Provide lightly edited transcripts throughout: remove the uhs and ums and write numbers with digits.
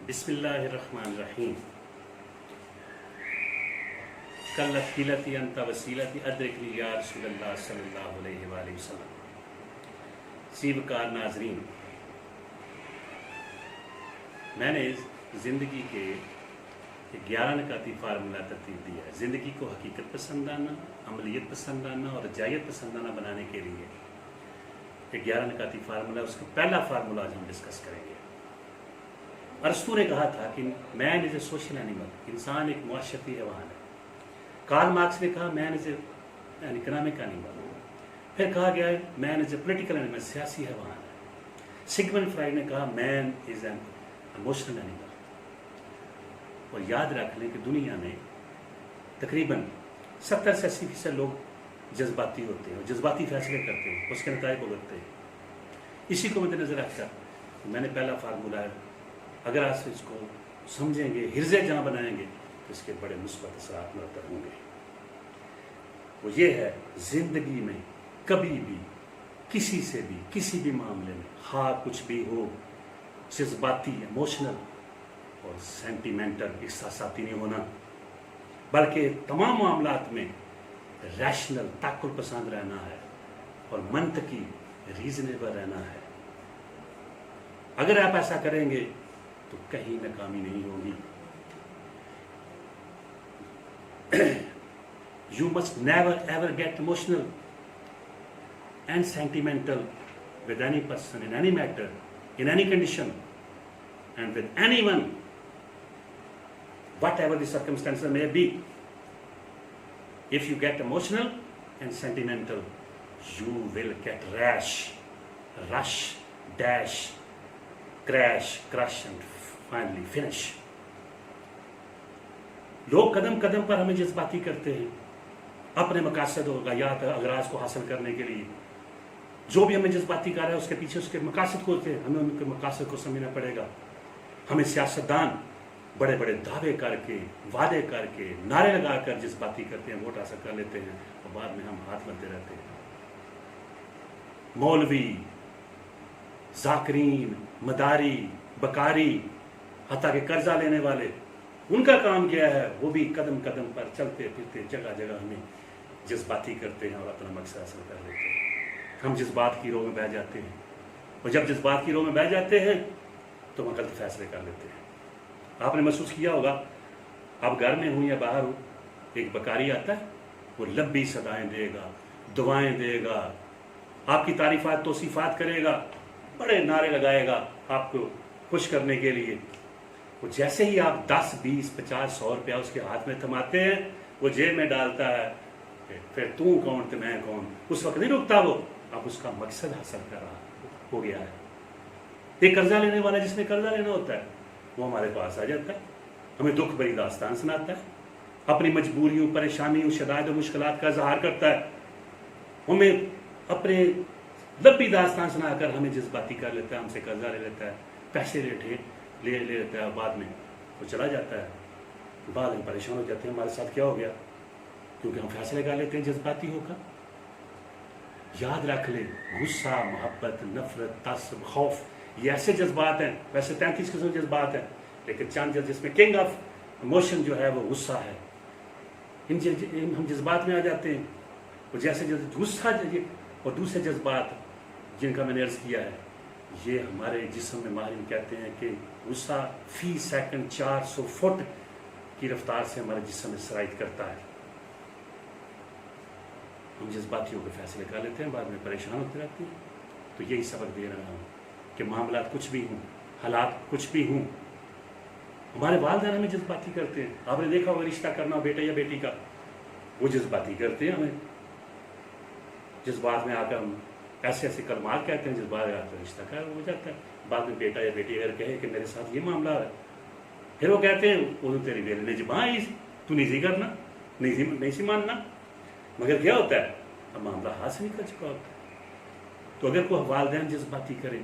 बिस्मिल्लाहिर्रहमानिर्रहीम। कल्लत किलती अंता वसीलती अदरिकनी या रसूलल्लाह सल्लल्लाहु अलैहि वसल्लम। सीबकार नाजरीन, मैंने ज़िंदगी के 11 नकाती फार्मूला तरतीब दिया है। ज़िंदगी को हकीकत पसंद आना, अमलियत पसंद आना और रजायत पसंद आना बनाने के लिए 11 नकाती फार्मूला, उसका पहला फार्मूला आज हम डिस्कस करेंगे। अरस्तू ने कहा था कि man is a social animal, इंसान एक मुआशरती हैवान है। कार्ल मार्क्स ने कहा man is an economic animal. फिर कहा गया है man is a political animal, सियासी हैवान है। सिगमंड फ्राइड ने कहा man is an emotional animal. और याद रख लें कि दुनिया में तकरीबन 70 से 80% लोग जज्बाती होते हैं और जज्बाती फैसले करते हैं, उसके नतायज भुगतते हैं। इसी को मद्देनजर रखकर मैंने पहला फार्मूला है, अगर आप इसको समझेंगे, हिर्ज़े जहाँ बनाएंगे तो इसके बड़े मुस्बत असरात मरतब होंगे। वो ये है, ज़िंदगी में कभी भी किसी से भी किसी भी मामले में कुछ भी हो, जज्बाती, इमोशनल और सेंटिमेंटल, एहसासाती नहीं होना, बल्कि तमाम मामलात में रैशनल, ताकुल पसंद रहना है और मंतकी, रीजनेबल रहना है। अगर आप ऐसा करेंगे तो कहीं नाकामी नहीं होगी। You must never ever get emotional and sentimental with any person, in any matter, in any condition, and with anyone, whatever the circumstances may be. If you get emotional and sentimental, you will get rush, dash, crush and finally finish. लोग कदम कदम पर हमें जज्बाती करते हैं अपने मकासद और गायात अगराज को हासिल करने के लिए। जो भी हमें जज्बाती कर रहा है उसके पीछे उसके मकासद को होते हैं, हमें उनके मकासद को समझना पड़ेगा। हमें सियासतदान बड़े बड़े दावे करके, वादे करके, नारे लगा कर जज्बाती करते हैं, वोट हासिल कर लेते हैं और बाद में हम हाथ मलते रहते हैं। मौलवी, जाकरीन, मदारी, बकारी, हत्ता के कर्जा लेने वाले, उनका काम क्या है? वो भी कदम कदम पर चलते फिरते जगह जगह हमें जज्बाती करते हैं और अपना मकसद हासिल कर लेते हैं। हम जज्बात की रो में बह जाते हैं और जब जज्बात की रो में बह जाते हैं तो हम गलत फैसले कर लेते हैं। आपने महसूस किया होगा, आप घर में हूँ या बाहर हूँ, एक बकारी आता है, वो लंबी सदाएं देगा, दुआएं देगा, आपकी तारीफात तौसीफात करेगा, बड़े नारे लगाएगा आपको खुश करने के लिए। वो जैसे ही आप 10, 20, 50, 100 रुपया उसके हाथ में थमाते हैं, वो जेब में डालता है, फिर तू कौन तो मैं कौन, उस वक्त नहीं रुकता वो, अब उसका मकसद हासिल कर रहा हो गया है। एक कर्जा लेने वाला, जिसने कर्जा लेना होता है, वो हमारे पास आ जाता है, हमें दुख भरी दास्तान सुनाता है, अपनी मजबूरियों, परेशानियों, शदायद और मुश्किलात का इजहार करता है, हमें अपने लंबी दास्तान सुनाकर हमें जज्बाती कर लेता है, हमसे कर्जा ले लेता है, पैसे ले लेता है, बाद में वो चला जाता है। बाद में परेशान हो जाते हैं, हमारे साथ क्या हो गया? क्योंकि हम फैसले कर लेते हैं जज्बाती होकर। याद रख ले, गुस्सा, मोहब्बत, नफरत, तअस्सुब, खौफ, ये ऐसे जज्बात हैं। वैसे 33 किस्म के जज्बात हैं, लेकिन चंद जिसमें किंग ऑफ इमोशन जो है वो गुस्सा है। हम जज्बात में आ जाते हैं, और जैसे गुस्सा और दूसरे जज्बात जिनका मैंने अर्ज किया है, ये हमारे जिस्म में माहिर कहते हैं कि गुस्सा फी सेकंड 400 फुट की रफ्तार से हमारे जिस्म में सराइत करता है। हम जज्बातियों के फैसले कर लेते हैं, बाद में परेशान होते रहते हैं। तो यही सबक दे रहा हूँ कि मामलात कुछ भी हों, हालात कुछ भी हों, हमारे वालिदैन हमें जज्बाती करते हैं। आपने देखा होगा, रिश्ता करना हो बेटा या बेटी का, वो जज्बाती करते हैं हमें। जज्बात में आकर हम ऐसे ऐसे कलमात कहते हैं, जज्बात आकर रिश्ता कर हो जाता है। बाद में बेटा या बेटी अगर कहे कि मेरे साथ ये मामला है, फिर वो कहते हैं वो तो तेरी बेल ने जबां तू नहीं करना, नहीं सी मानना। मगर क्या होता है, अब मामला हाथ से निकल चुका होता है। तो अगर कोई वालिदैन जज्बाती करे,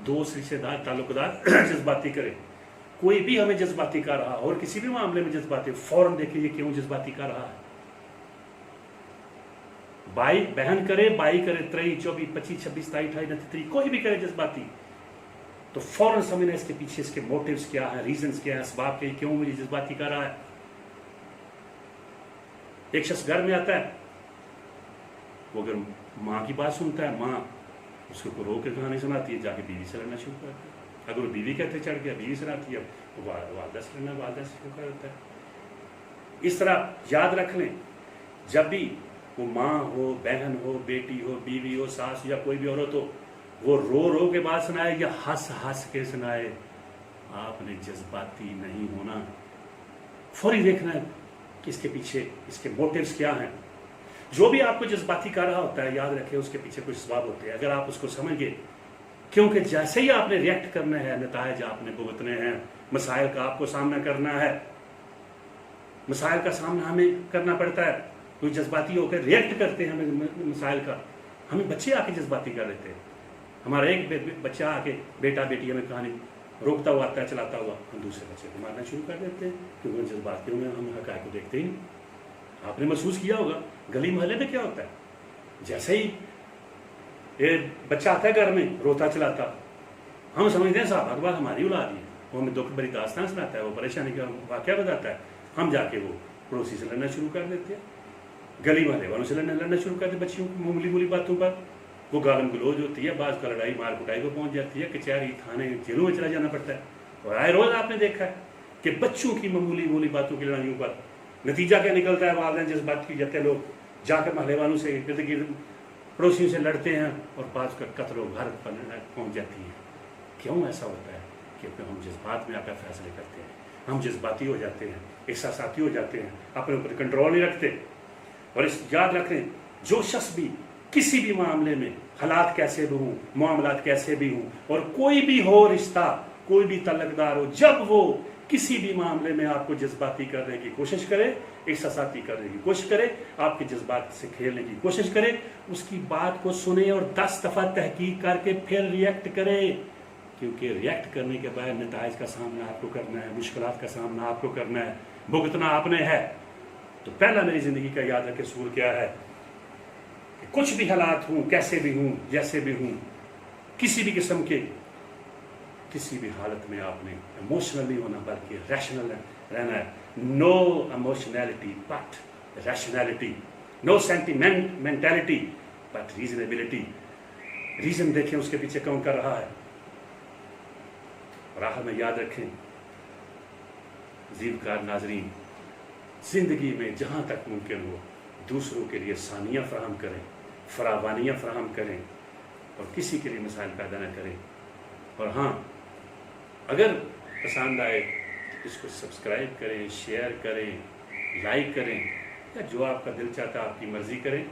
दोस्त, रिश्तेदार, ताल्लुकदार जज्बाती करे, कोई भी हमें जज्बाती कर रहा और किसी भी मामले में जज्बाती, फौरन देखिए क्यों जज्बाती कर रहा है। भाई बहन करे, बाई करे, 23, 24, 25, 26, 27, 28, 29, कोई भी करे जज्बाती, تو فوراً سمجھنا اس کے پیچھے اس کے موٹیوز کیا ہیں، ریزنز کیا ہیں، اسباب کے کیوں مجھے جذباتی کر رہا ہے. ایک شخص گھر میں آتا ہے، وہ اگر ماں کی بات سنتا ہے، ماں اس کو رو کے کہانی سناتی ہے، جا کے بیوی سے لڑنا شروع کرتا ہے. اگر وہ بیوی کہتے چڑھ گیا، بیوی سناتی ہے، وہ والدہ سے لڑنا والدہ سے شروع کر دیتا ہے. اس طرح یاد رکھ لیں، جب بھی وہ ماں ہو، بہن ہو، بیٹی ہو، بیوی ہو، ساس یا کوئی بھی عورت ہو، وہ رو رو کے بعد سنائے یا ہنس ہنس کے سنائے، آپ نے جذباتی نہیں ہونا. فوری دیکھنا ہے کہ اس کے پیچھے اس کے موٹیوز کیا ہیں. جو بھی آپ کو جذباتی کر رہا ہوتا ہے، یاد رکھیں اس کے پیچھے کچھ اسباب ہوتے ہیں. اگر آپ اس کو سمجھ گئے، کیونکہ جیسے ہی آپ نے ریئیکٹ کرنا ہے، نتائج آپ نے بھگتنے ہیں، مسائل کا آپ کو سامنا کرنا ہے. مسائل کا سامنا ہمیں کرنا پڑتا ہے. کوئی جذباتی ہو کر ریئیکٹ کرتے ہیں ہمیں مسائل کا. ہمیں بچے آ کے جذباتی کر دیتے ہیں. ہمارا ایک بچہ آ کے، بیٹا بیٹی ہمیں کہانی روکتا ہوا آتا ہے، چلاتا ہوا، ہم دوسرے بچے کو مارنا شروع کر دیتے ہیں کیونکہ جذباتیوں میں ہم حقائق کو دیکھتے ہی نہیں. آپ نے محسوس کیا ہوگا گلی محلے میں کیا ہوتا ہے، جیسے ہی ایک بچہ آتا ہے گھر میں روتا چلاتا، ہم سمجھتے ہیں صاحب اخبار ہماری اولاد ہے، وہ ہمیں دکھ بھری داستان سناتا ہے، وہ پریشانی کا واقعہ بتاتا ہے. ہم جا کے وہ پڑوسی سے لڑنا شروع کر دیتے ہیں، گلی والے والوں سے لڑنا شروع کر دیتے بچیوں کی معمولی باتوں پر. وہ گالم گلوج ہوتی ہے، بعض کا لڑائی مار کٹائی کو پہنچ جاتی ہے، کچہری تھانے جیلوں میں چلا جانا پڑتا ہے. اور آئے روز آپ نے دیکھا ہے کہ بچوں کی معمولی باتوں کی لڑائیوں پر نتیجہ کیا نکلتا ہے، والدین جذبات کی جاتے ہیں، لوگ جا کر محلے والوں سے ارد گرد پڑوسیوں سے لڑتے ہیں اور بعض کا قتل و غارت پر پہنچ جاتی ہے. کیوں ایسا ہوتا ہے؟ کیونکہ ہم جذبات میں آ کر فیصلے کرتے ہیں، ہم جذباتی ہو جاتے ہیں، احساساتی ہو جاتے ہیں، اپنے اوپر کنٹرول نہیں رکھتے. اور اس یاد رکھیں، جو شخص بھی کسی بھی معاملے میں، حالات کیسے بھی ہوں، معاملات کیسے بھی ہوں، اور کوئی بھی ہو رشتہ، کوئی بھی تعلق دار ہو، جب وہ کسی بھی معاملے میں آپ کو جذباتی کرنے کی کوشش کرے، احساساتی کرنے کی کوشش کرے، آپ کے جذبات سے کھیلنے کی کوشش کرے، اس کی بات کو سنیں اور 10 دفعہ تحقیق کر کے پھر ریئیکٹ کرے. کیونکہ ریئیکٹ کرنے کے بعد نتائج کا سامنا آپ کو کرنا ہے، مشکلات کا سامنا آپ کو کرنا ہے، بھگتنا آپ نے ہے. تو پہلا میری زندگی کا یاد رکھے اصول کیا ہے کہ کچھ بھی حالات ہوں، کیسے بھی ہوں، جیسے بھی ہوں، کسی بھی قسم کے کسی بھی حالت میں آپ نے ایموشنل نہیں ہونا بلکہ ریشنل رہنا ہے. No emotionality but rationality, no sentimentality but reasonability. Reason دیکھیں اس کے پیچھے کون کر رہا ہے. اور آخر میں یاد رکھیں زیبکار ناظرین، زندگی میں جہاں تک ممکن ہو دوسروں کے لیے ثانیہ فراہم کریں، فراوانیاں فراہم کریں، اور کسی کے لیے مسائل پیدا نہ کریں. اور ہاں، اگر پسند آئے تو اس کو سبسکرائب کریں، شیئر کریں، لائک کریں، یا جو آپ کا دل چاہتا آپ کی مرضی کریں.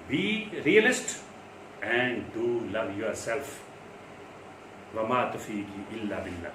Be realist and do love yourself. وما توفیقی الا باللہ.